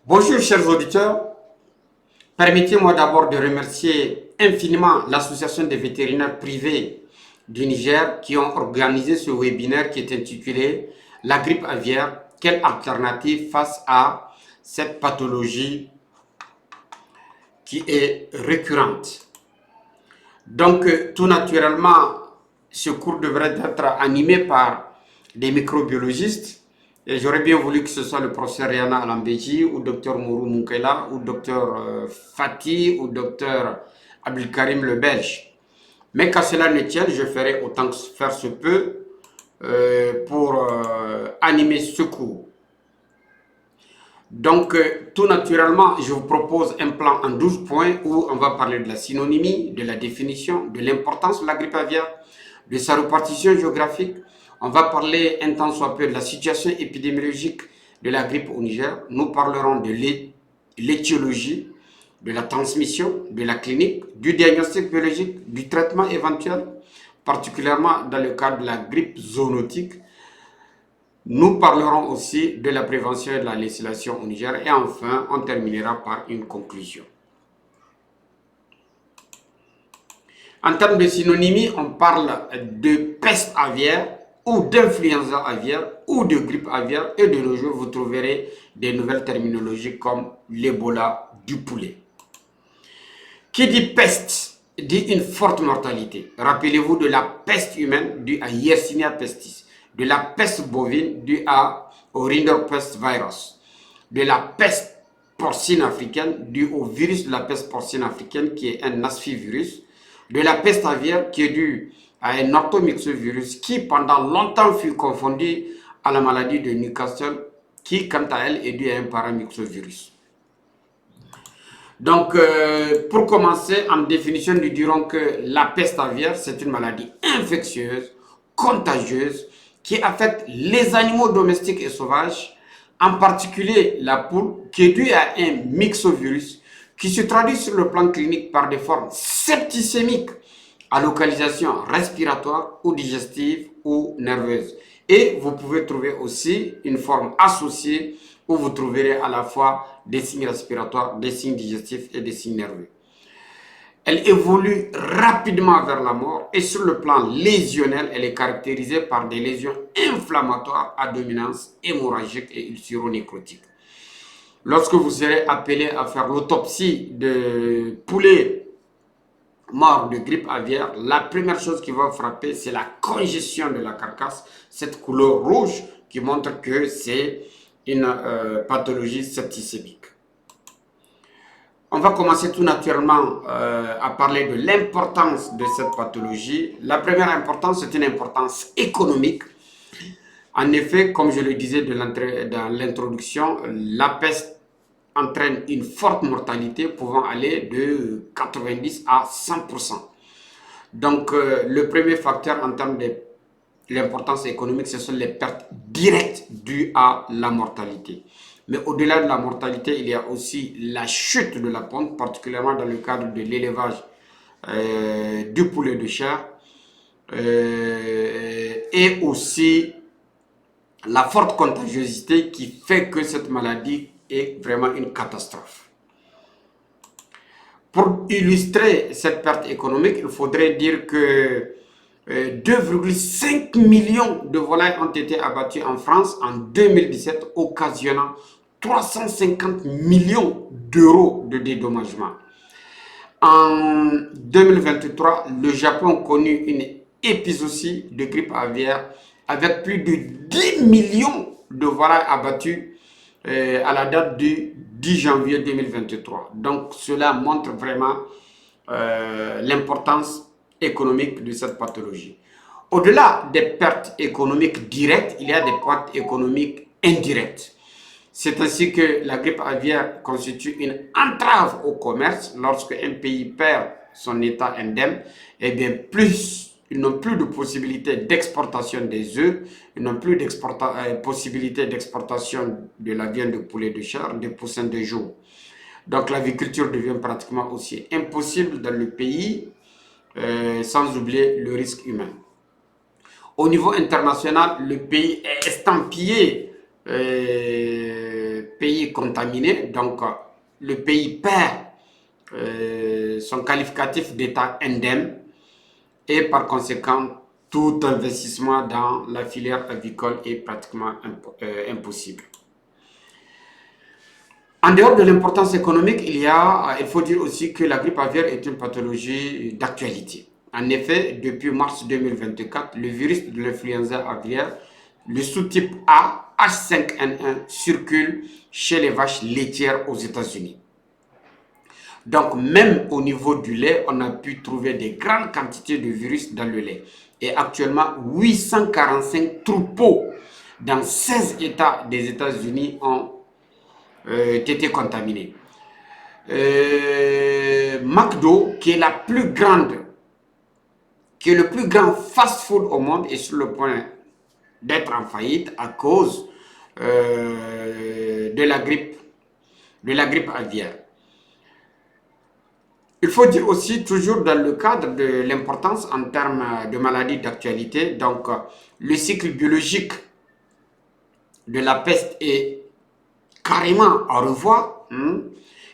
Bonjour chers auditeurs, permettez-moi d'abord de remercier infiniment l'Association des vétérinaires privés du Niger qui ont organisé ce webinaire qui est intitulé La grippe aviaire, quelle alternative face à cette pathologie qui est récurrente. Donc tout naturellement, ce cours devrait être animé par des microbiologistes. Et j'aurais bien voulu que ce soit le professeur Riana Alambeji ou docteur Mourou Moukela ou docteur Fatih ou docteur Abdelkarim le Belge. Mais qu'à cela ne tienne, je ferai autant que faire se peut pour animer ce cours. Donc, tout naturellement, je vous propose un plan en 12 points où on va parler de la synonymie, de la définition, de l'importance de la grippe aviaire, de sa répartition géographique. On va parler un temps soit peu de la situation épidémiologique de la grippe au Niger. Nous parlerons de l'étiologie, de la transmission, de la clinique, du diagnostic biologique, du traitement éventuel, particulièrement dans le cas de la grippe zoonotique. Nous parlerons aussi de la prévention et de la législation au Niger et enfin, on terminera par une conclusion. En termes de synonymie, on parle de peste aviaire ou d'influenza aviaire ou de grippe aviaire et de nos jours, vous trouverez des nouvelles terminologies comme l'Ebola du poulet. Qui dit peste dit une forte mortalité. Rappelez-vous de la peste humaine due à Yersinia pestis, de la peste bovine due au Rinderpest virus, de la peste porcine africaine due au virus de la peste porcine africaine qui est un asfivirus, de la peste aviaire qui est due à un orthomyxovirus qui pendant longtemps fut confondu à la maladie de Newcastle qui quant à elle est due à un paramyxovirus. Donc, pour commencer, en définition, nous dirons que la peste aviaire, c'est une maladie infectieuse, contagieuse, qui affecte les animaux domestiques et sauvages, en particulier la poule, qui est due à un myxovirus, qui se traduit sur le plan clinique par des formes septicémiques à localisation respiratoire ou digestive ou nerveuse. Et vous pouvez trouver aussi une forme associée où vous trouverez à la fois des signes respiratoires, des signes digestifs et des signes nerveux. Elle évolue rapidement vers la mort et sur le plan lésionnel, elle est caractérisée par des lésions inflammatoires à dominance hémorragique et ulcéro-nécrotique. Lorsque vous serez appelé à faire l'autopsie de poulet mort de grippe aviaire, la première chose qui va frapper, c'est la congestion de la carcasse, cette couleur rouge qui montre que c'est une pathologie septicémique. On va commencer tout naturellement à parler de l'importance de cette pathologie. La première importance, c'est une importance économique. En effet, comme je le disais dans l'introduction, la peste entraîne une forte mortalité pouvant aller de 90 à 100%. Donc, le premier facteur en termes de l'importance économique, ce sont les pertes directes dues à la mortalité. Mais au-delà de la mortalité, il y a aussi la chute de la ponte, particulièrement dans le cadre de l'élevage du poulet de chair et aussi la forte contagiosité qui fait que cette maladie est vraiment une catastrophe. Pour illustrer cette perte économique, il faudrait dire que 2,5 millions de volailles ont été abattues en France en 2017, occasionnant 350 millions d'euros de dédommagement. En 2023, le Japon connut une épizootie de grippe aviaire avec plus de 10 millions de volailles abattues à la date du 10 janvier 2023. Donc cela montre vraiment l'importance économique de cette pathologie. Au-delà des pertes économiques directes, il y a des pertes économiques indirectes. C'est ainsi que la grippe aviaire constitue une entrave au commerce. Lorsque un pays perd son état indemne, eh bien ils n'ont plus de possibilité d'exportation des œufs, ils n'ont plus de possibilité d'exportation de la viande de poulet de chair, des poussins de jour. Donc l'agriculture devient pratiquement aussi impossible dans le pays, sans oublier le risque humain. Au niveau international, le pays est estampillé pays contaminé, donc le pays perd son qualificatif d'état indemne et par conséquent, tout investissement dans la filière avicole est pratiquement impossible. En dehors de l'importance économique, il faut dire aussi que la grippe aviaire est une pathologie d'actualité. En effet, depuis mars 2024, le virus de l'influenza aviaire, le sous-type A, H5N1, circule chez les vaches laitières aux États-Unis. Donc, même au niveau du lait, on a pu trouver des grandes quantités de virus dans le lait. Et actuellement, 845 troupeaux dans 16 États des États-Unis ont été contaminés. McDo, qui est le plus grand fast-food au monde, est sur le point d'être en faillite à cause de la grippe aviaire. Il faut dire aussi, toujours dans le cadre de l'importance en termes de maladies d'actualité, donc le cycle biologique de la peste est carrément à revoir,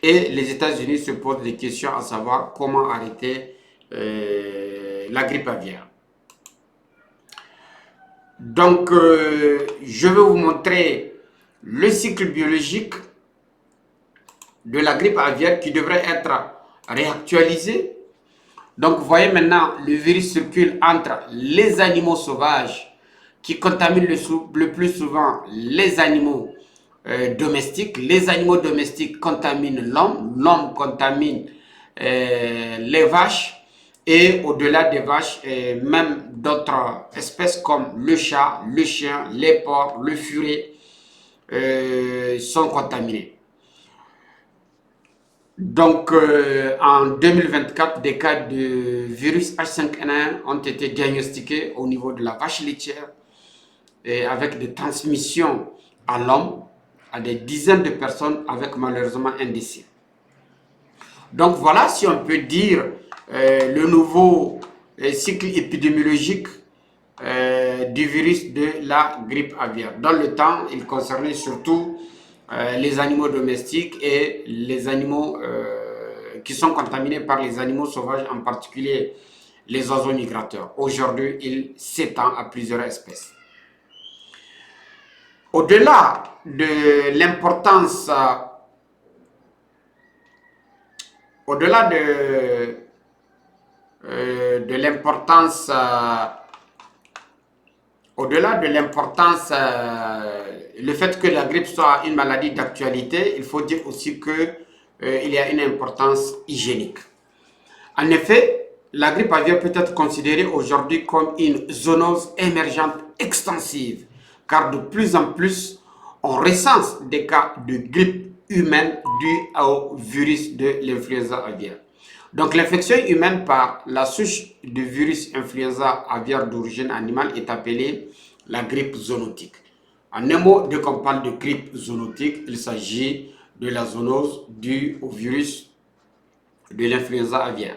et les États-Unis se posent des questions à savoir comment arrêter la grippe aviaire. Donc, je vais vous montrer le cycle biologique de la grippe aviaire qui devrait être réactualisé. Donc, vous voyez maintenant, le virus circule entre les animaux sauvages qui contaminent le plus souvent les animaux domestiques. Les animaux domestiques contaminent l'homme, l'homme contamine les vaches et au-delà des vaches, même d'autres espèces comme le chat, le chien, les porcs, le furet sont contaminés. Donc, en 2024, des cas de virus H5N1 ont été diagnostiqués au niveau de la vache laitière et avec des transmissions à l'homme, à des dizaines de personnes avec malheureusement un décès. Donc voilà, si on peut dire, le nouveau cycle épidémiologique du virus de la grippe aviaire. Dans le temps, il concernait surtout les animaux domestiques et les animaux qui sont contaminés par les animaux sauvages, en particulier les oiseaux migrateurs. Aujourd'hui, il s'étend à plusieurs espèces. Au-delà de l'importance, le fait que la grippe soit une maladie d'actualité, il faut dire aussi que il y a une importance hygiénique. En effet, la grippe aviaire peut être considérée aujourd'hui comme une zoonose émergente extensive, car de plus en plus, on recense des cas de grippe humaine dus au virus de l'influenza aviaire. Donc, l'infection humaine par la souche de virus influenza aviaire d'origine animale est appelée la grippe zoonotique. En un mot, dès qu'on parle de grippe zoonotique, il s'agit de la zoonose due au virus de l'influenza aviaire.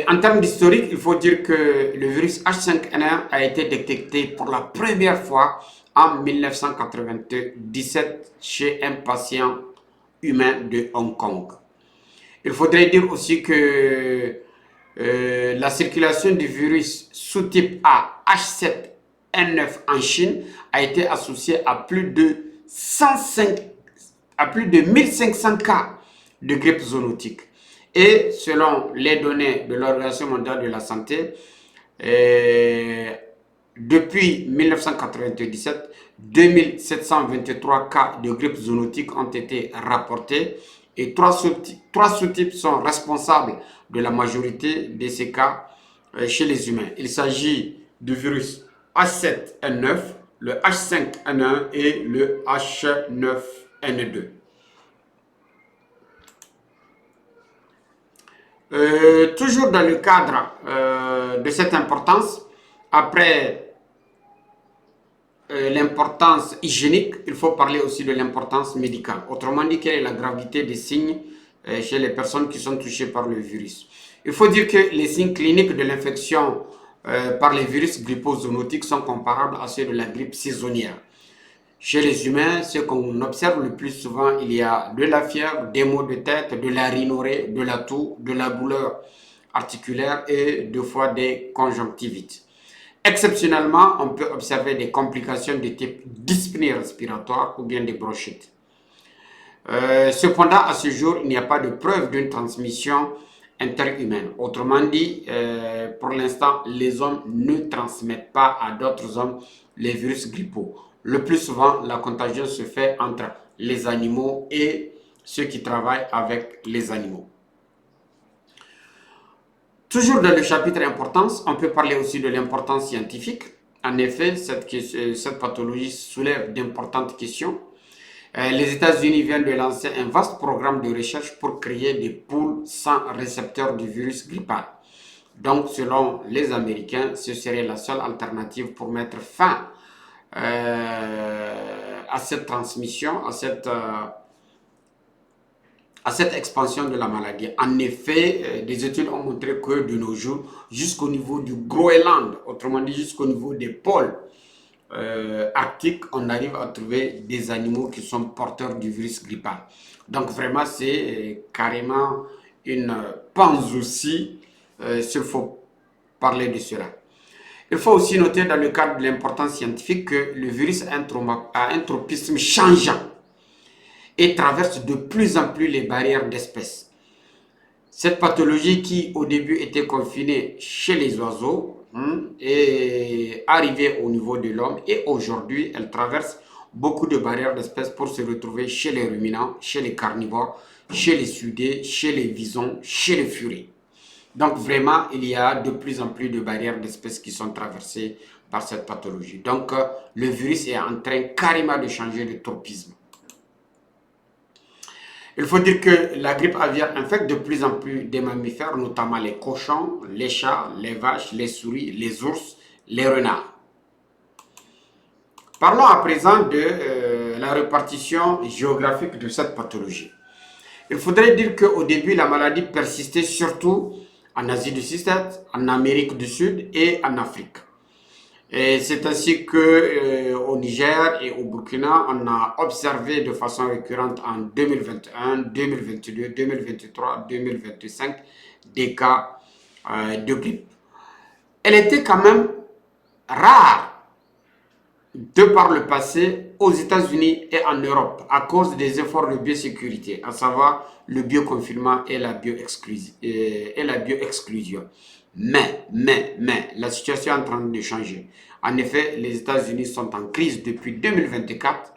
En termes d'historique, il faut dire que le virus H5N1 a été détecté pour la première fois en 1997 chez un patient humain de Hong Kong. Il faudrait dire aussi que la circulation du virus sous-type A H7N9 en Chine a été associée à plus de 1500 cas de grippe zoonotique. Et selon les données de l'Organisation mondiale de la santé, depuis 1997, 2723 cas de grippe zoonotique ont été rapportés et trois sous-types sont responsables de la majorité de ces cas chez les humains. Il s'agit du virus H7N9, le H5N1 et le H9N2. Toujours dans le cadre de cette importance, après l'importance hygiénique, il faut parler aussi de l'importance médicale. Autrement dit, quelle est la gravité des signes chez les personnes qui sont touchées par le virus. Il faut dire que les signes cliniques de l'infection par les virus grippozoonotiques sont comparables à ceux de la grippe saisonnière. Chez les humains, ce qu'on observe le plus souvent, il y a de la fièvre, des maux de tête, de la rhinorrhée, de la toux, de la douleur articulaire et deux fois des conjonctivites. Exceptionnellement, on peut observer des complications de type dyspnée respiratoire ou bien des bronchites. Cependant, à ce jour, il n'y a pas de preuve d'une transmission interhumaine. Autrement dit, pour l'instant, les hommes ne transmettent pas à d'autres hommes les virus grippaux. Le plus souvent, la contagion se fait entre les animaux et ceux qui travaillent avec les animaux. Toujours dans le chapitre importance, on peut parler aussi de l'importance scientifique. En effet, cette pathologie soulève d'importantes questions. Les États-Unis viennent de lancer un vaste programme de recherche pour créer des poules sans récepteur du virus grippal. Donc, selon les Américains, ce serait la seule alternative pour mettre fin à cette transmission, à cette expansion de la maladie. En effet, des études ont montré que de nos jours, jusqu'au niveau du Groenland, autrement dit jusqu'au niveau des pôles arctiques, on arrive à trouver des animaux qui sont porteurs du virus grippal. Donc vraiment, c'est carrément une panse aussi s'il faut parler de cela. Il faut aussi noter dans le cadre de l'importance scientifique que le virus a un tropisme changeant et traverse de plus en plus les barrières d'espèces. Cette pathologie qui au début était confinée chez les oiseaux est arrivée au niveau de l'homme et aujourd'hui elle traverse beaucoup de barrières d'espèces pour se retrouver chez les ruminants, chez les carnivores, chez les sudés, chez les visons, chez les furies. Donc vraiment, il y a de plus en plus de barrières d'espèces qui sont traversées par cette pathologie. Donc le virus est en train carrément de changer de tropisme. Il faut dire que la grippe aviaire infecte de plus en plus des mammifères, notamment les cochons, les chats, les vaches, les souris, les ours, les renards. Parlons à présent de la répartition géographique de cette pathologie. Il faudrait dire qu'au début, la maladie persistait surtout en Asie du Sud-Est, en Amérique du Sud et en Afrique. Et c'est ainsi qu'au Niger et au Burkina, on a observé de façon récurrente en 2021, 2022, 2023, 2025 des cas de grippe. Elle était quand même rare de par le passé aux États-Unis et en Europe à cause des efforts de biosécurité, à savoir le bioconfinement et la bioexclusion. Mais, la situation est en train de changer. En effet, les États-Unis sont en crise depuis 2024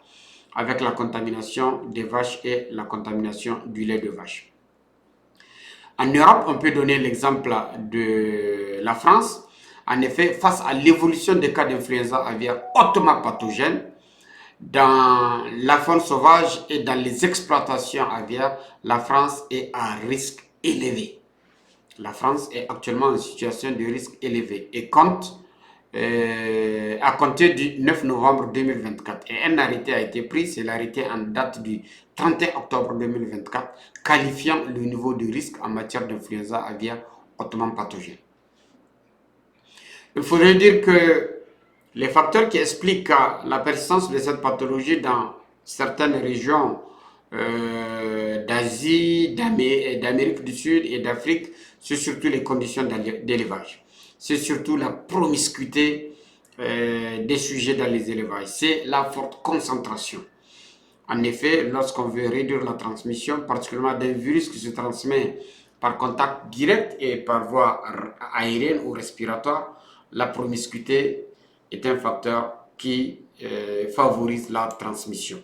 avec la contamination des vaches et la contamination du lait de vache. En Europe, on peut donner l'exemple de la France. En effet, face à l'évolution des cas d'influenza aviaire hautement pathogène, dans la faune sauvage et dans les exploitations aviaires, la France est à risque élevé. La France est actuellement en situation de risque élevé et compte à compter du 9 novembre 2024. Et un arrêté a été pris, c'est l'arrêté en date du 31 octobre 2024, qualifiant le niveau de risque en matière d'influenza aviaire hautement pathogène. Il faudrait dire que les facteurs qui expliquent la persistance de cette pathologie dans certaines régions d'Asie, d'Amérique du Sud et d'Afrique, c'est surtout les conditions d'élevage. C'est surtout la promiscuité des sujets dans les élevages. C'est la forte concentration. En effet, lorsqu'on veut réduire la transmission, particulièrement d'un virus qui se transmet par contact direct et par voie aérienne ou respiratoire, la promiscuité est un facteur qui favorise la transmission.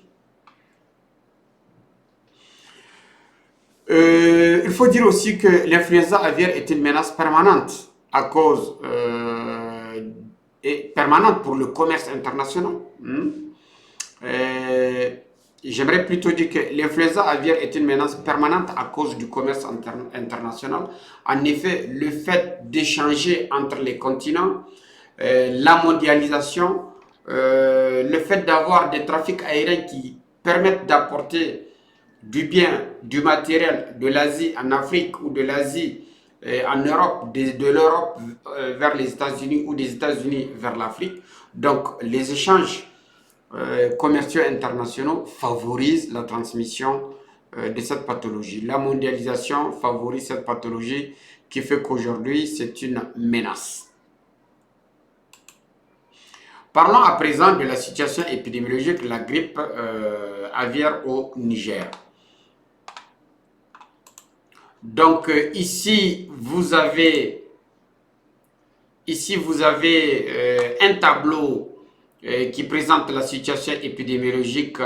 Il faut dire aussi que l'influenza aviaire est une menace permanente à cause et permanente pour le commerce international. J'aimerais plutôt dire que l'influenza aviaire est une menace permanente à cause du commerce international. En effet, le fait d'échanger entre les continents, la mondialisation, le fait d'avoir des trafics aériens qui permettent d'apporter du bien, du matériel de l'Asie en Afrique ou de l'Asie en Europe, de l'Europe vers les États-Unis ou des États-Unis vers l'Afrique. Donc les échanges commerciaux internationaux favorisent la transmission de cette pathologie. La mondialisation favorise cette pathologie qui fait qu'aujourd'hui, c'est une menace. Parlons à présent de la situation épidémiologique de la grippe aviaire au Niger. Donc ici, vous avez un tableau qui présente la situation épidémiologique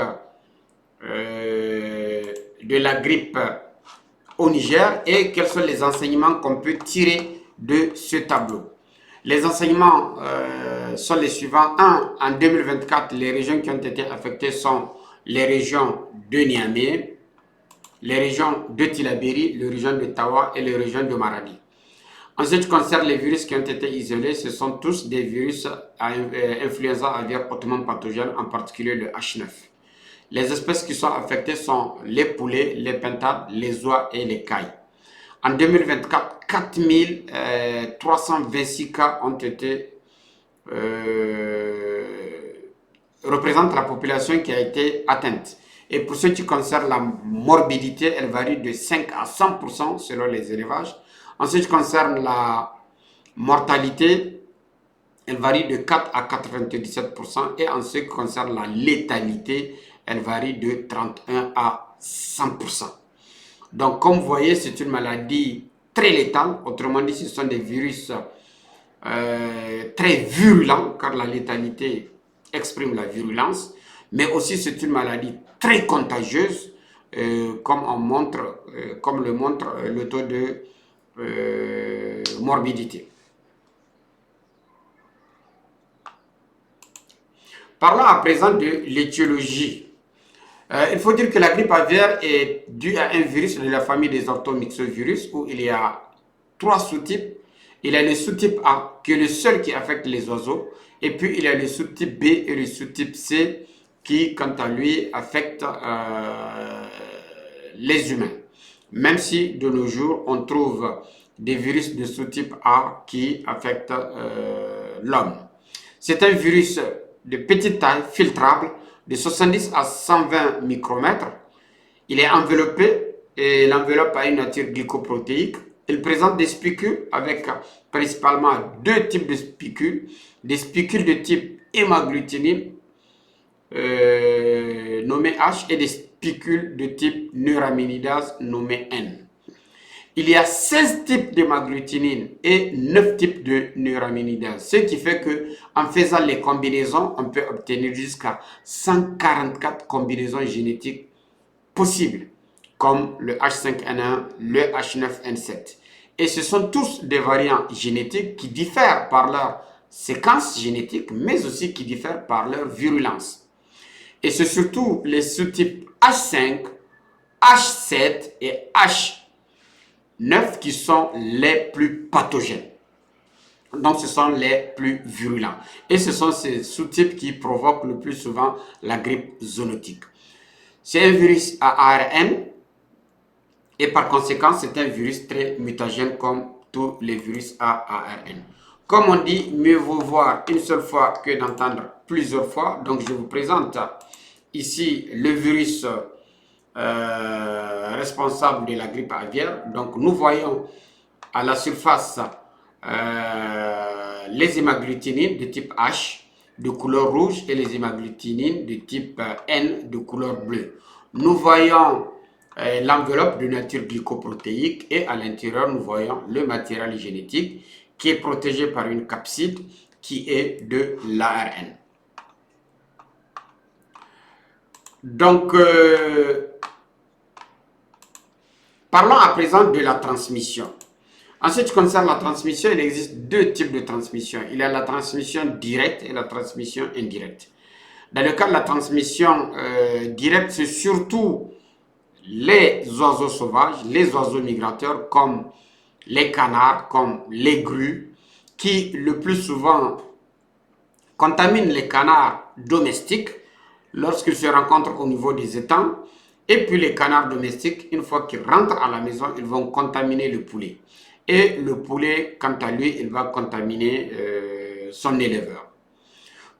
de la grippe au Niger et quels sont les enseignements qu'on peut tirer de ce tableau. Les enseignements sont les suivants. 1. En 2024, les régions qui ont été affectées sont les régions de Niamey, les régions de Tillabéri, les régions de Tawa et les régions de Maradi. En ce qui concerne les virus qui ont été isolés, ce sont tous des virus à influenza aviaire hautement pathogène, en particulier le H9. Les espèces qui sont affectées sont les poulets, les pintades, les oies et les cailles. En 2024, 4326 cas ont été représentent la population qui a été atteinte. Et pour ce qui concerne la morbidité, elle varie de 5 à 100% selon les élevages. En ce qui concerne la mortalité, elle varie de 4 à 97%. Et en ce qui concerne la létalité, elle varie de 31 à 100%. Donc, comme vous voyez, c'est une maladie très létale. Autrement dit, ce sont des virus très virulents, car la létalité exprime la virulence. Mais aussi, c'est une maladie très contagieuse, comme le montre le taux de morbidité. Parlons à présent de l'étiologie. Il faut dire que la grippe aviaire est due à un virus de la famille des orthomyxovirus où il y a 3 sous-types. Il y a le sous-type A qui est le seul qui affecte les oiseaux. Et puis il y a le sous-type B et le sous-type C qui, quant à lui, affecte les humains. Même si de nos jours, on trouve des virus de sous-type A qui affectent l'homme. C'est un virus de petite taille, filtrable, de 70 à 120 micromètres. Il est enveloppé et l'enveloppe a une nature glycoprotéique. Il présente des spicules avec principalement 2 types de spicules. Des spicules de type hémagglutinine nommé H et des spicules de type neuraminidase nommé N. Il y a 16 types d'hémagglutinine et 9 types de neuraminidase, ce qui fait que en faisant les combinaisons, on peut obtenir jusqu'à 144 combinaisons génétiques possibles, comme le H5N1, le H9N7. Et ce sont tous des variants génétiques qui diffèrent par leur séquence génétique, mais aussi qui diffèrent par leur virulence. Et c'est surtout les sous-types H5, H7 et H9 qui sont les plus pathogènes. Donc, ce sont les plus virulents. Et ce sont ces sous-types qui provoquent le plus souvent la grippe zoonotique. C'est un virus à ARN et par conséquent, c'est un virus très mutagène comme tous les virus à ARN. Comme on dit, mieux vaut voir une seule fois que d'entendre plusieurs fois. Donc, je vous présente ici le virus responsable de la grippe aviaire. Donc, nous voyons à la surface les hémagglutinines de type H de couleur rouge et les hémagglutinines de type N de couleur bleue. Nous voyons l'enveloppe de nature glycoprotéique et à l'intérieur, nous voyons le matériel génétique qui est protégé par une capside qui est de l'ARN. Donc, parlons à présent de la transmission. En ce qui concerne la transmission, il existe 2 types de transmission. Il y a la transmission directe et la transmission indirecte. Dans le cas de la transmission directe, c'est surtout les oiseaux sauvages, les oiseaux migrateurs comme les canards, comme les grues, qui le plus souvent contaminent les canards domestiques lorsqu'ils se rencontrent au niveau des étangs. Et puis les canards domestiques, une fois qu'ils rentrent à la maison, ils vont contaminer le poulet. Et le poulet, quant à lui, il va contaminer son éleveur.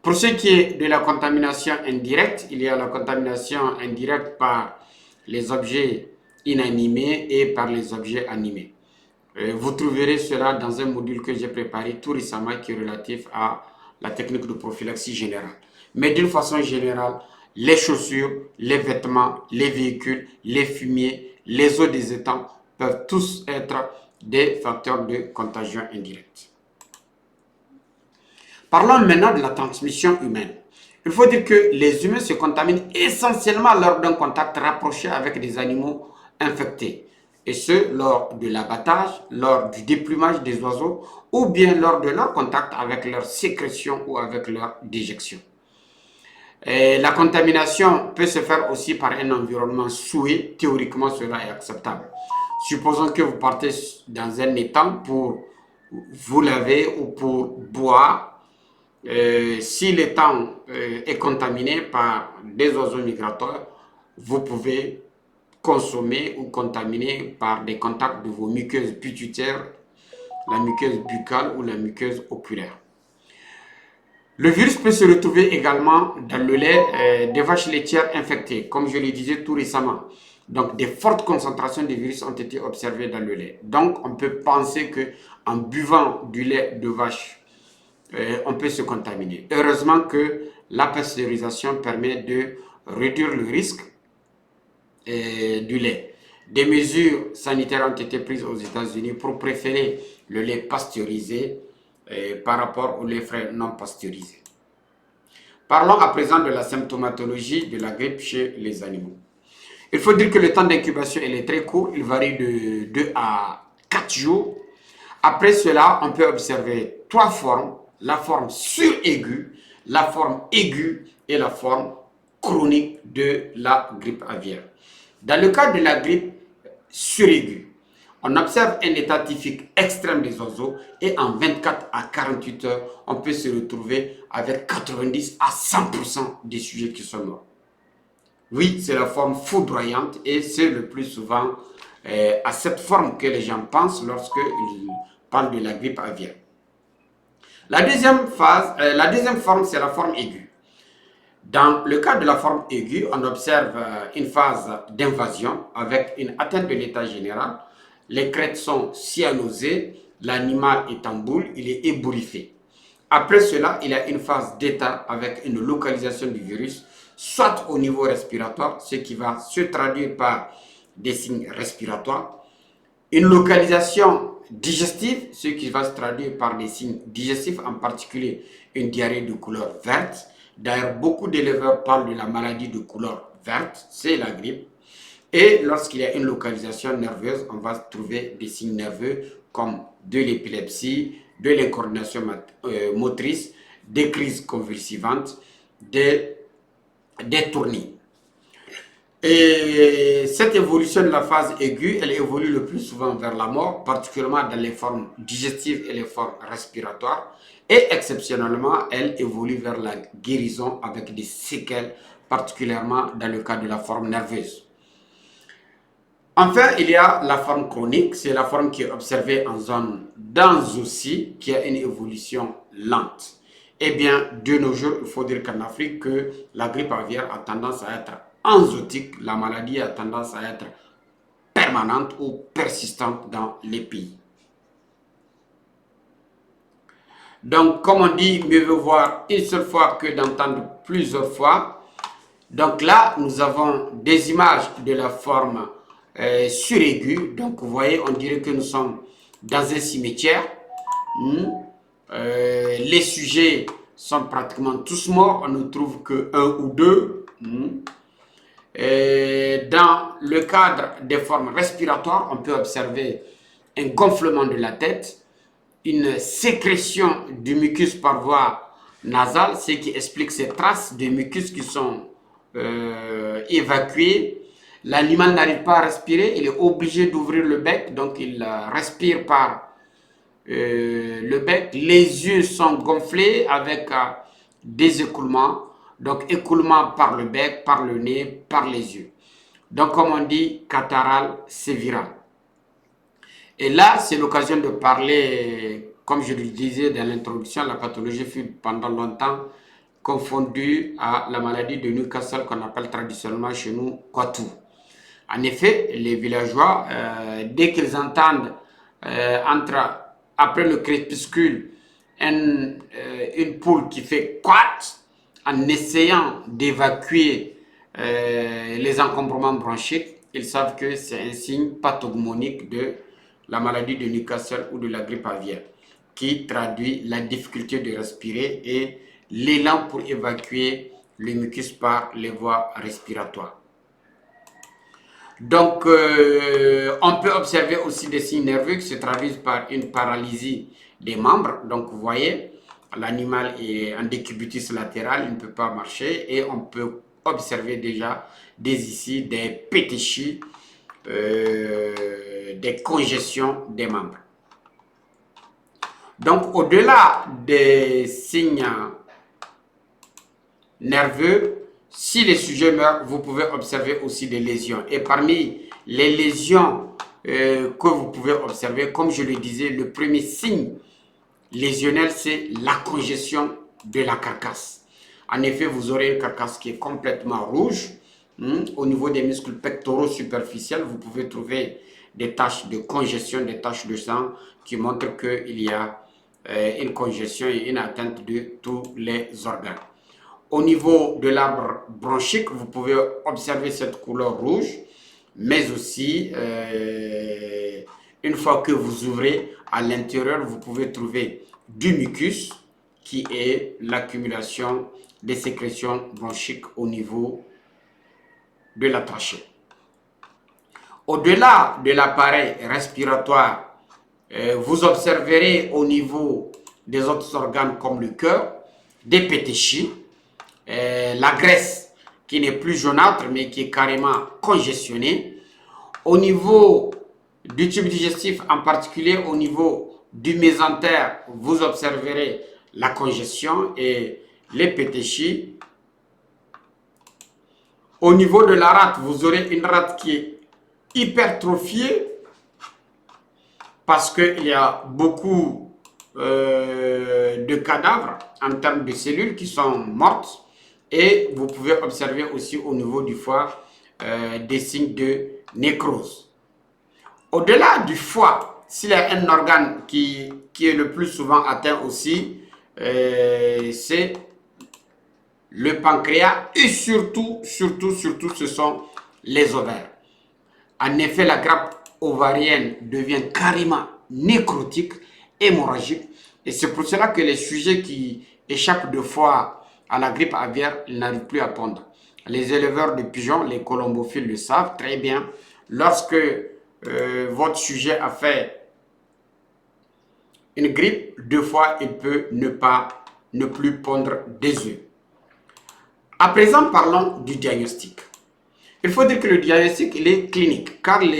Pour ce qui est de la contamination indirecte, il y a la contamination indirecte par les objets inanimés et par les objets animés. Vous trouverez cela dans un module que j'ai préparé tout récemment qui est relatif à la technique de prophylaxie générale. Mais d'une façon générale, les chaussures, les vêtements, les véhicules, les fumiers, les eaux des étangs peuvent tous être des facteurs de contagion indirecte. Parlons maintenant de la transmission humaine. Il faut dire que les humains se contaminent essentiellement lors d'un contact rapproché avec des animaux infectés. Et ce, lors de l'abattage, lors du déplumage des oiseaux ou bien lors de leur contact avec leur sécrétion ou avec leur déjection. Et la contamination peut se faire aussi par un environnement souillé. Théoriquement, cela est acceptable. Supposons que vous partez dans un étang pour vous laver ou pour boire. Si l'étang est contaminé par des oiseaux migrateurs, vous pouvez consommer ou contaminer par des contacts de vos muqueuses pituitaires, la muqueuse buccale ou la muqueuse oculaire. Le virus peut se retrouver également dans le lait des vaches laitières infectées, comme je le disais tout récemment. Donc, des fortes concentrations de virus ont été observées dans le lait. Donc, on peut penser qu'en buvant du lait de vache, on peut se contaminer. Heureusement que la pasteurisation permet de réduire le risque du lait. Des mesures sanitaires ont été prises aux États-Unis pour préférer le lait pasteurisé par rapport au lait frais non pasteurisé. Parlons à présent de la symptomatologie de la grippe chez les animaux. Il faut dire que le temps d'incubation est très court, il varie de 2 à 4 jours. Après cela, on peut observer 3 formes, la forme suraiguë, la forme aiguë et la forme chronique de la grippe aviaire. Dans le cas de la grippe suraiguë, on observe un état typique extrême des oiseaux et en 24 à 48 heures, on peut se retrouver avec 90 à 100% des sujets qui sont morts. Oui, c'est la forme foudroyante et c'est le plus souvent à cette forme que les gens pensent lorsqu'ils parlent de la grippe aviaire. La deuxième forme, c'est la forme aiguë. Dans le cas de la forme aiguë, on observe une phase d'invasion avec une atteinte de l'état général. Les crêtes sont cyanosées, l'animal est en boule, il est ébouriffé. Après cela, il y a une phase d'état avec une localisation du virus, soit au niveau respiratoire, ce qui va se traduire par des signes respiratoires, une localisation digestive, ce qui va se traduire par des signes digestifs, en particulier une diarrhée de couleur verte. D'ailleurs, beaucoup d'éleveurs parlent de la maladie de couleur verte, c'est la grippe. Et lorsqu'il y a une localisation nerveuse, on va trouver des signes nerveux comme de l'épilepsie, de l'incoordination motrice, des crises convulsivantes, des tournis. Et cette évolution de la phase aiguë, elle évolue le plus souvent vers la mort, particulièrement dans les formes digestives et les formes respiratoires. Et exceptionnellement, elle évolue vers la guérison avec des séquelles, particulièrement dans le cas de la forme nerveuse. Enfin, il y a la forme chronique, c'est la forme qui est observée en zone dense aussi, qui a une évolution lente. Eh bien, de nos jours, il faut dire qu'en Afrique, que la grippe aviaire a tendance à être enzootique, la maladie a tendance à être permanente ou persistante dans les pays. Donc, comme on dit, mieux vaut voir une seule fois que d'entendre plusieurs fois. Donc là, nous avons des images de la forme suraiguë. Donc, vous voyez, on dirait que nous sommes dans un cimetière. Les sujets sont pratiquement tous morts. On ne trouve qu'un ou deux. Dans le cadre des formes respiratoires, on peut observer un gonflement de la tête, une sécrétion du mucus par voie nasale, ce qui explique ces traces de mucus qui sont évacuées. L'animal n'arrive pas à respirer, il est obligé d'ouvrir le bec, donc il respire par le bec. Les yeux sont gonflés avec des écoulements, donc écoulement par le bec, par le nez, par les yeux. Donc comme on dit, catarrhale sévirale. Et là, c'est l'occasion de parler, comme je le disais dans l'introduction, la pathologie fut pendant longtemps confondu à la maladie de Newcastle qu'on appelle traditionnellement chez nous Kwatou. En effet, les villageois, dès qu'ils entendent après le crépuscule une poule qui fait quat en essayant d'évacuer les encombrements bronchiques, ils savent que c'est un signe pathognomonique de la maladie de Newcastle ou de la grippe aviaire, qui traduit la difficulté de respirer et l'élan pour évacuer le mucus par les voies respiratoires. Donc, on peut observer aussi des signes nerveux qui se traduisent par une paralysie des membres. Donc, vous voyez, l'animal est en décubitus latéral, il ne peut pas marcher et on peut observer déjà ici des pétéchies, des congestions des membres. Donc, au-delà des signes nerveux, si les sujets meurent, vous pouvez observer aussi des lésions. Et parmi les lésions que vous pouvez observer, comme je le disais, le premier signe lésionnel, c'est la congestion de la carcasse. En effet, vous aurez une carcasse qui est complètement rouge. Au niveau des muscles pectoraux superficiels, vous pouvez trouver des taches de congestion, des taches de sang qui montrent qu'il y a une congestion et une atteinte de tous les organes. Au niveau de l'arbre bronchique, vous pouvez observer cette couleur rouge, mais aussi, une fois que vous ouvrez, à l'intérieur, vous pouvez trouver du mucus, qui est l'accumulation des sécrétions bronchiques au niveau de la trachée. Au-delà de l'appareil respiratoire, vous observerez au niveau des autres organes comme le cœur, des pétéchies, la graisse qui n'est plus jaunâtre mais qui est carrément congestionnée. Au niveau du tube digestif, en particulier au niveau du mésentère, vous observerez la congestion et les pétéchies. Au niveau de la rate, vous aurez une rate qui est hypertrophiée parce qu'il y a beaucoup de cadavres en termes de cellules qui sont mortes. Et vous pouvez observer aussi au niveau du foie des signes de nécrose. Au-delà du foie, s'il y a un organe qui est le plus souvent atteint aussi, c'est le pancréas et surtout, ce sont les ovaires. En effet, la grappe ovarienne devient carrément nécrotique, hémorragique. Et c'est pour cela que les sujets qui échappent de fois à la grippe aviaire, ils n'arrivent plus à pondre. Les éleveurs de pigeons, les colombophiles le savent très bien. Lorsque votre sujet a fait une grippe, 2 fois, il peut ne plus pondre des œufs. À présent, parlons du diagnostic. Il faut dire que le diagnostic, il est clinique, car il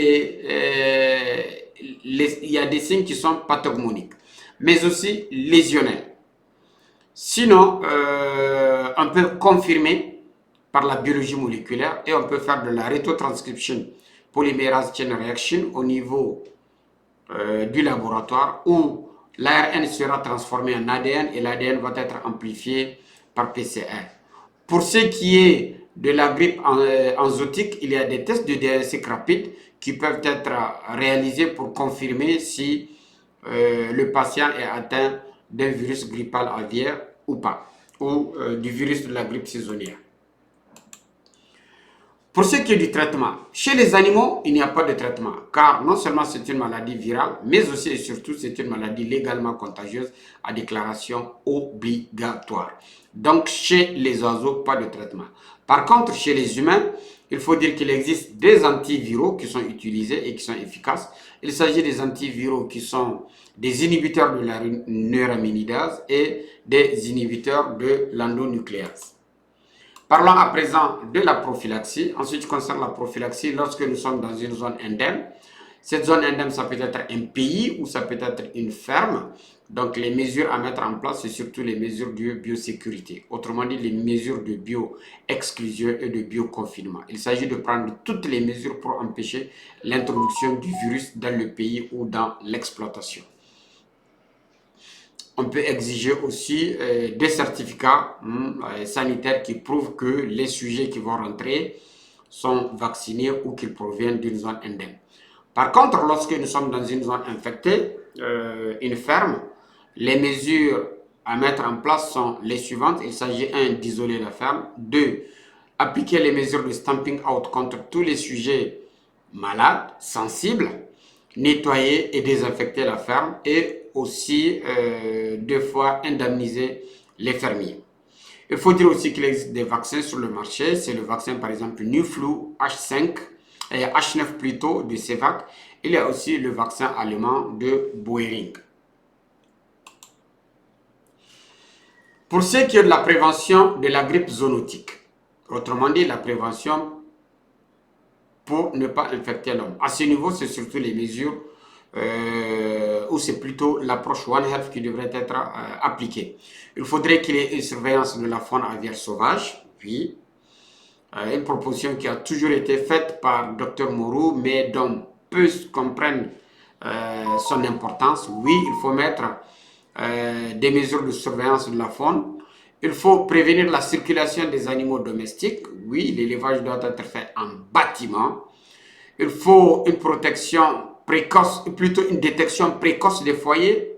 y a des signes qui sont pathognomoniques, mais aussi lésionnels. Sinon, on peut confirmer par la biologie moléculaire et on peut faire de la rétrotranscription polymérase chain reaction au niveau du laboratoire où l'ARN sera transformé en ADN et l'ADN va être amplifié par PCR. Pour ce qui est de la grippe enzootique, il y a des tests de diagnostic rapide qui peuvent être réalisés pour confirmer si le patient est atteint d'un virus grippal aviaire ou pas, ou du virus de la grippe saisonnière. Pour ce qui est du traitement, chez les animaux, il n'y a pas de traitement, car non seulement c'est une maladie virale, mais aussi et surtout c'est une maladie légalement contagieuse à déclaration obligatoire. Donc chez les oiseaux, pas de traitement. Par contre, chez les humains, il faut dire qu'il existe des antiviraux qui sont utilisés et qui sont efficaces. Il s'agit des antiviraux qui sont des inhibiteurs de la neuraminidase et des inhibiteurs de l'endonucléase. Parlons à présent de la prophylaxie. En ce qui concerne la prophylaxie, lorsque nous sommes dans une zone endème, cette zone endème, ça peut être un pays ou ça peut être une ferme. Donc, les mesures à mettre en place, c'est surtout les mesures de biosécurité. Autrement dit, les mesures de bio-exclusion et de bioconfinement. Il s'agit de prendre toutes les mesures pour empêcher l'introduction du virus dans le pays ou dans l'exploitation. On peut exiger aussi des certificats sanitaires qui prouvent que les sujets qui vont rentrer sont vaccinés ou qu'ils proviennent d'une zone indemne. Par contre, lorsque nous sommes dans une zone infectée, une ferme, les mesures à mettre en place sont les suivantes. Il s'agit, un, d'isoler la ferme. Deux, appliquer les mesures de stamping out contre tous les sujets malades, sensibles. Nettoyer et désinfecter la ferme. Et aussi, deux fois, indemniser les fermiers. Il faut dire aussi qu'il existe des vaccins sur le marché. C'est le vaccin, par exemple, NuFlu H5, H9 plutôt, de Cevac. Il y a aussi le vaccin allemand de Boehring. Pour ce qui est de la prévention de la grippe zoonotique, autrement dit, la prévention pour ne pas infecter l'homme. À ce niveau, c'est surtout les mesures ou c'est plutôt l'approche One Health qui devrait être appliquée. Il faudrait qu'il y ait une surveillance de la faune aviaire sauvage, oui. Une proposition qui a toujours été faite par Dr Moreau, mais dont peu comprennent son importance. Oui, il faut mettre des mesures de surveillance de la faune. Il faut prévenir la circulation des animaux domestiques. Oui, l'élevage doit être fait en bâtiment. Il faut une protection précoce, plutôt une détection précoce des foyers.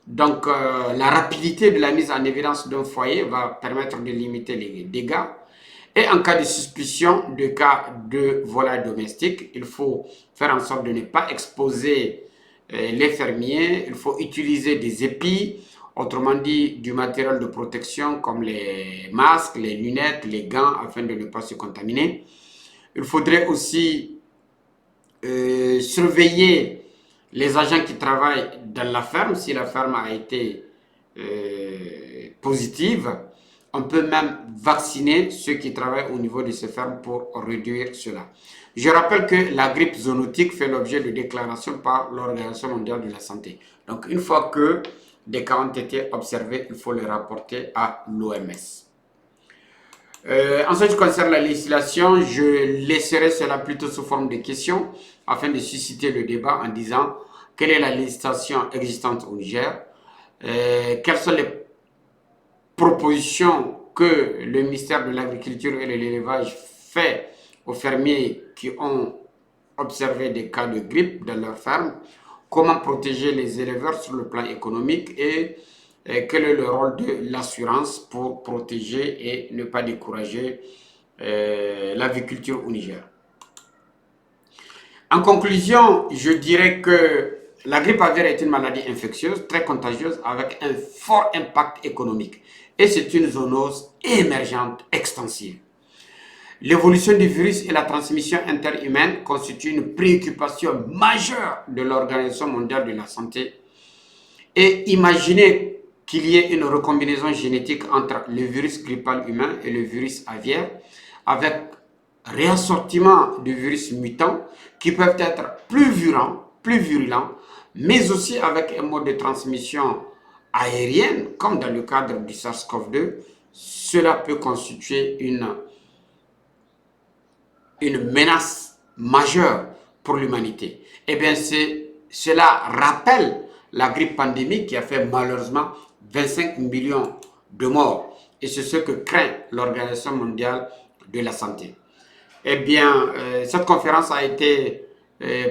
Donc, la rapidité de la mise en évidence d'un foyer va permettre de limiter les dégâts. Et en cas de suspicion de cas de volaille domestique, il faut faire en sorte de ne pas exposer les fermiers. Il faut utiliser des épis, autrement dit du matériel de protection comme les masques, les lunettes, les gants, afin de ne pas se contaminer. Il faudrait aussi surveiller les agents qui travaillent dans la ferme. Si la ferme a été positive, on peut même vacciner ceux qui travaillent au niveau de ces fermes pour réduire cela. Je rappelle que la grippe zoonotique fait l'objet de déclarations par l'Organisation mondiale de la santé. Donc, une fois que des cas ont été observés, il faut les rapporter à l'OMS. En ce qui concerne la législation, je laisserai cela plutôt sous forme de questions afin de susciter le débat en disant quelle est la législation existante au Niger, quelles sont les propositions que le ministère de l'Agriculture et de l'Élevage fait aux fermiers qui ont observé des cas de grippe dans leur ferme, comment protéger les éleveurs sur le plan économique et quel est le rôle de l'assurance pour protéger et ne pas décourager l'aviculture au Niger. En conclusion, je dirais que la grippe aviaire est une maladie infectieuse, très contagieuse, avec un fort impact économique. Et c'est une zoonose émergente extensive. L'évolution du virus et la transmission interhumaine constituent une préoccupation majeure de l'Organisation mondiale de la santé. Et imaginez qu'il y ait une recombinaison génétique entre le virus grippal humain et le virus aviaire, avec réassortiment de virus mutants qui peuvent être plus virulents, mais aussi avec un mode de transmission aérienne, comme dans le cadre du SARS-CoV-2, cela peut constituer une menace majeure pour l'humanité. Eh bien, cela rappelle la grippe pandémique qui a fait malheureusement 25 millions de morts. Et c'est ce que craint l'Organisation mondiale de la santé. Eh bien, cette conférence a été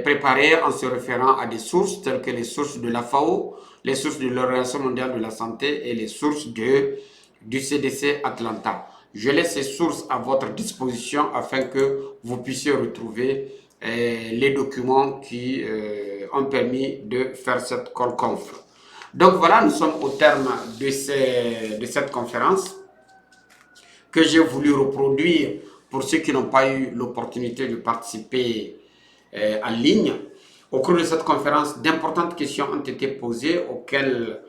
préparée en se référant à des sources telles que les sources de la FAO, les sources de l'Organisation mondiale de la santé et les sources du CDC Atlanta. Je laisse ces sources à votre disposition afin que vous puissiez retrouver les documents qui ont permis de faire cette call-conf. Donc voilà, nous sommes au terme de cette conférence que j'ai voulu reproduire pour ceux qui n'ont pas eu l'opportunité de participer en ligne. Au cours de cette conférence, d'importantes questions ont été posées auxquelles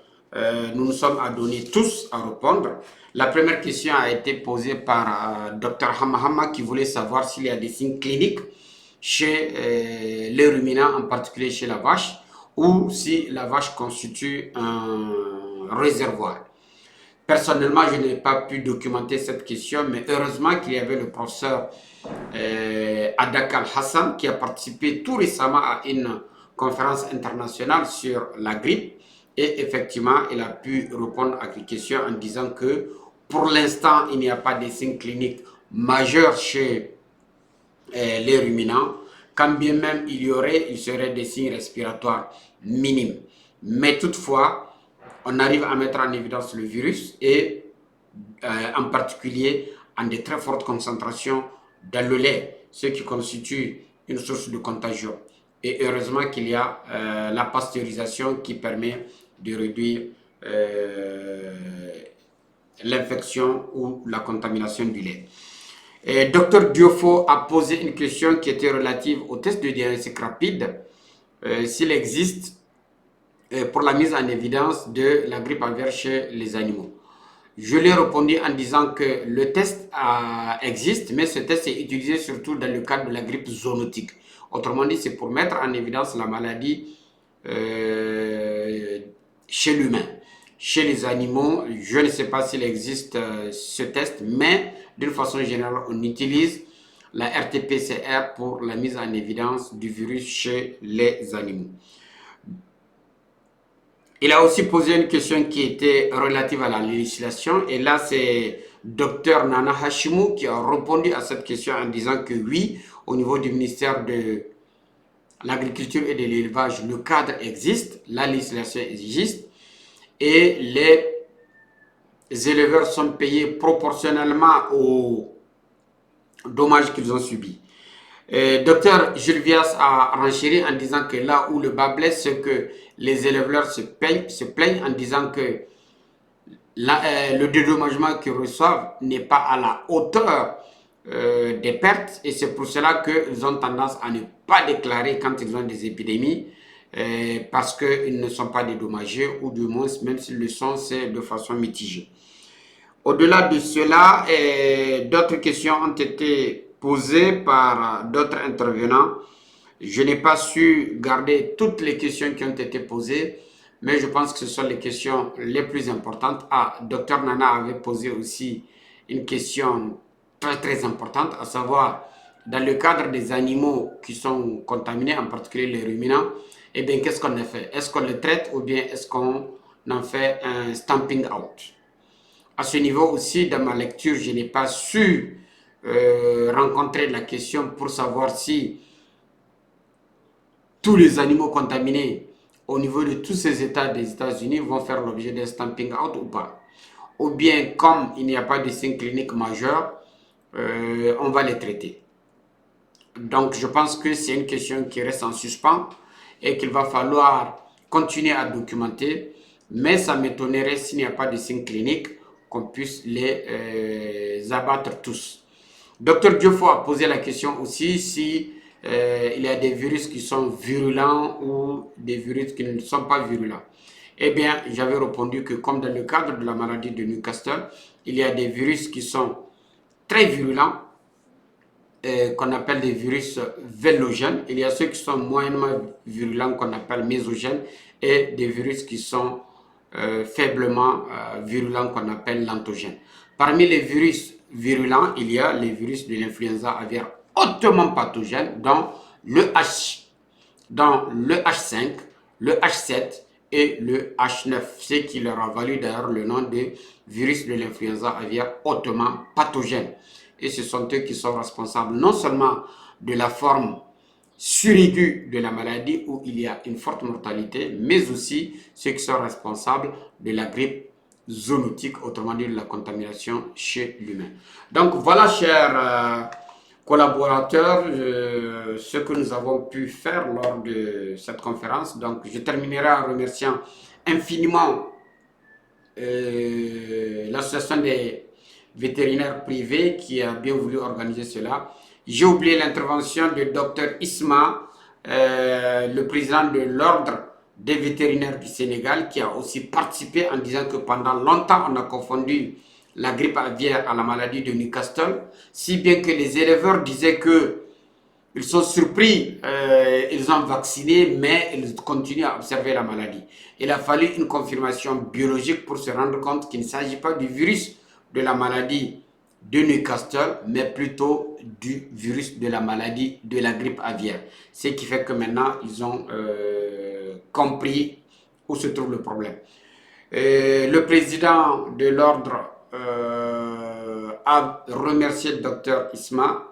nous nous sommes adonnés tous à répondre. La première question a été posée par Dr Hamahama qui voulait savoir s'il y a des signes cliniques chez les ruminants, en particulier chez la vache, ou si la vache constitue un réservoir. Personnellement, je n'ai pas pu documenter cette question, mais heureusement qu'il y avait le professeur Adakal Hassan qui a participé tout récemment à une conférence internationale sur la grippe Et effectivement, il a pu répondre à des questions en disant que pour l'instant, il n'y a pas de signes cliniques majeurs chez les ruminants. Quand bien même il serait des signes respiratoires minimes. Mais toutefois, on arrive à mettre en évidence le virus et en particulier en de très fortes concentrations dans le lait, ce qui constitue une source de contagion. Et heureusement qu'il y a la pasteurisation qui permet de réduire l'infection ou la contamination du lait. Dr Diofo a posé une question qui était relative au test de diagnostic rapide, s'il existe pour la mise en évidence de la grippe aviaire chez les animaux. Je lui ai répondu en disant que le test existe, mais ce test est utilisé surtout dans le cadre de la grippe zoonotique. Autrement dit, c'est pour mettre en évidence la maladie chez l'humain. Chez les animaux, je ne sais pas s'il existe ce test, mais d'une façon générale, on utilise la RT-PCR pour la mise en évidence du virus chez les animaux. Il a aussi posé une question qui était relative à la législation. Et là, c'est Dr Nana Hashimou qui a répondu à cette question en disant que oui, au niveau du ministère de l'Agriculture et de l'Élevage, le cadre existe, la législation existe. Et les éleveurs sont payés proportionnellement aux dommages qu'ils ont subis. Docteur Gilvias a renchéri en disant que là où le bas blesse, c'est que les éleveurs se plaignent en disant que le dédommagement qu'ils reçoivent n'est pas à la hauteur des pertes et c'est pour cela qu'ils ont tendance à ne pas déclarer quand ils ont des épidémies parce qu'ils ne sont pas dédommagés ou du moins même s'ils le sont, c'est de façon mitigée. Au-delà de cela, d'autres questions ont été posées par d'autres intervenants. Je n'ai pas su garder toutes les questions qui ont été posées, mais je pense que ce sont les questions les plus importantes. Dr Nana avait posé aussi une question très très importante, à savoir, dans le cadre des animaux qui sont contaminés, en particulier les ruminants, eh bien, qu'est-ce qu'on a fait? Est-ce qu'on les traite ou bien est-ce qu'on en fait un stamping out? À ce niveau aussi, dans ma lecture, je n'ai pas su rencontrer la question pour savoir si tous les animaux contaminés au niveau de tous ces États des États-Unis vont faire l'objet d'un stamping out ou pas. Ou bien, comme il n'y a pas de signe clinique majeur, on va les traiter. Donc, je pense que c'est une question qui reste en suspens et qu'il va falloir continuer à documenter. Mais ça m'étonnerait s'il n'y a pas de signe clinique qu'on puisse les abattre tous. Dr Diofo a posé la question aussi si il y a des virus qui sont virulents ou des virus qui ne sont pas virulents. Eh bien, j'avais répondu que comme dans le cadre de la maladie de Newcastle, il y a des virus qui sont très virulents, qu'on appelle des virus vélogènes. Il y a ceux qui sont moyennement virulents qu'on appelle mésogènes et des virus qui sont faiblement virulents qu'on appelle lentogènes. Parmi les virus virulents, il y a les virus de l'influenza aviaire hautement pathogènes, dont le H5, le H7 et le H9, ce qui leur a valu d'ailleurs le nom de virus de l'influenza aviaire hautement pathogène. Et ce sont eux qui sont responsables non seulement de la forme suraiguë de la maladie où il y a une forte mortalité, mais aussi ceux qui sont responsables de la grippe zoonotique, autrement dit de la contamination chez l'humain. Donc voilà, chers collaborateurs, ce que nous avons pu faire lors de cette conférence. Donc je terminerai en remerciant infiniment l'association des vétérinaires privés qui a bien voulu organiser cela. J'ai oublié l'intervention de Dr Isma, le président de l'ordre des vétérinaires du Sénégal, qui a aussi participé en disant que pendant longtemps on a confondu la grippe aviaire à la maladie de Newcastle, si bien que les éleveurs disaient que ils sont surpris, ils ont vacciné, mais ils continuent à observer la maladie. Il a fallu une confirmation biologique pour se rendre compte qu'il ne s'agit pas du virus de la maladie de Newcastle, mais plutôt du virus de la maladie de la grippe aviaire. Ce qui fait que maintenant, ils ont compris où se trouve le problème. Le président de l'ordre a remercié le docteur Isma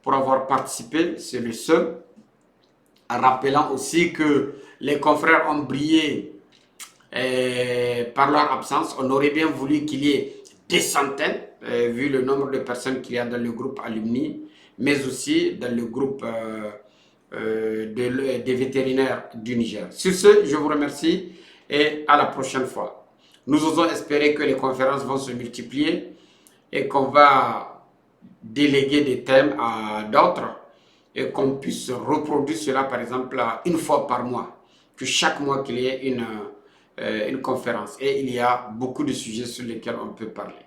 pour avoir participé, c'est le seul, en rappelant aussi que les confrères ont brillé par leur absence. On aurait bien voulu qu'il y ait des centaines, vu le nombre de personnes qu'il y a dans le groupe alumni, mais aussi dans le groupe des vétérinaires du Niger. Sur ce, je vous remercie et à la prochaine fois. Nous osons espérer que les conférences vont se multiplier et qu'on va déléguer des thèmes à d'autres et qu'on puisse reproduire cela, par exemple, une fois par mois, que chaque mois qu'il y ait une conférence. Et il y a beaucoup de sujets sur lesquels on peut parler.